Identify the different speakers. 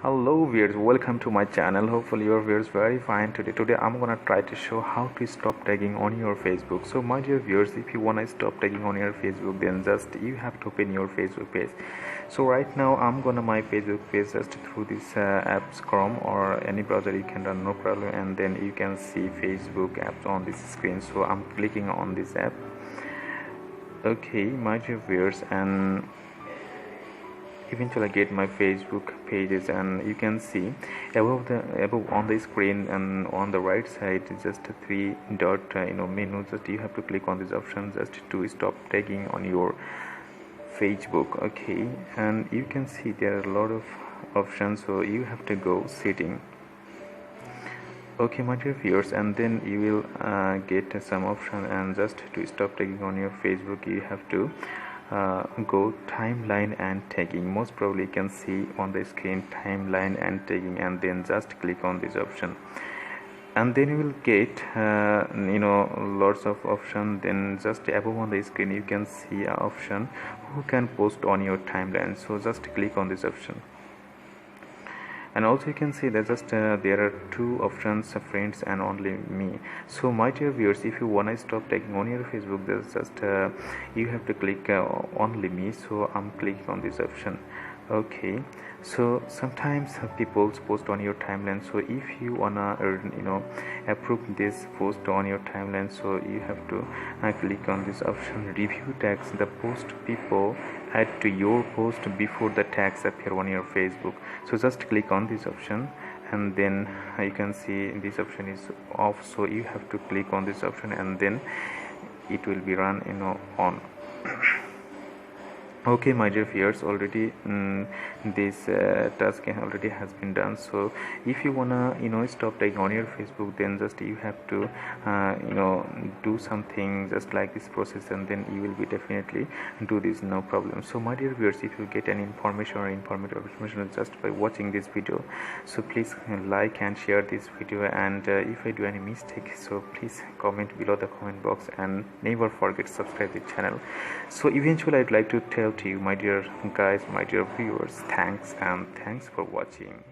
Speaker 1: Hello viewers, welcome to my channel. Hopefully your viewers very fine today. I'm gonna try to show how to stop tagging on your Facebook. So my dear viewers, if you wanna stop tagging on your Facebook, then just you have to open your Facebook page. So right now I'm gonna my Facebook page just through this apps Chrome or any browser you can run, no problem, and then you can see Facebook apps on this screen. So I'm clicking on this app. Okay, my dear viewers, and eventually I get my Facebook pages, and you can see above on the screen and on the right side is just a three dot menu. Just you have to click on this option just to stop tagging on your Facebook. Okay, and you can see there are a lot of options, so you have to go setting. Okay, my dear viewers, and then you will get some option, and just to stop tagging on your Facebook you have to go timeline and tagging. Most probably you can see on the screen timeline and tagging, and then just click on this option, and then you will get lots of options. Then just above on the screen you can see an option who can post on your timeline, so just click on this option. And also you can see that just there are two options, friends and only me. So my dear viewers, if you wanna stop tagging on your Facebook, there's just you have to click only me. So I'm clicking on this option. Okay, so sometimes people post on your timeline, so if you wanna approve this post on your timeline, so you have to click on this option, review tags the post people add to your post before the tags appear on your Facebook. So just click on this option, and then you can see this option is off, so you have to click on this option, and then it will be run on. Okay, my dear viewers, already this task already has been done. So if you wanna stop tagging on your Facebook, then just you have to do something just like this process, and then you will be definitely do this, no problem. So my dear viewers, if you get any information or informative information just by watching this video, so please like and share this video, and if I do any mistake, so please comment below the comment box, and never forget to subscribe the channel. So eventually I'd like to tell to you, my dear guys, my dear viewers, thanks for watching.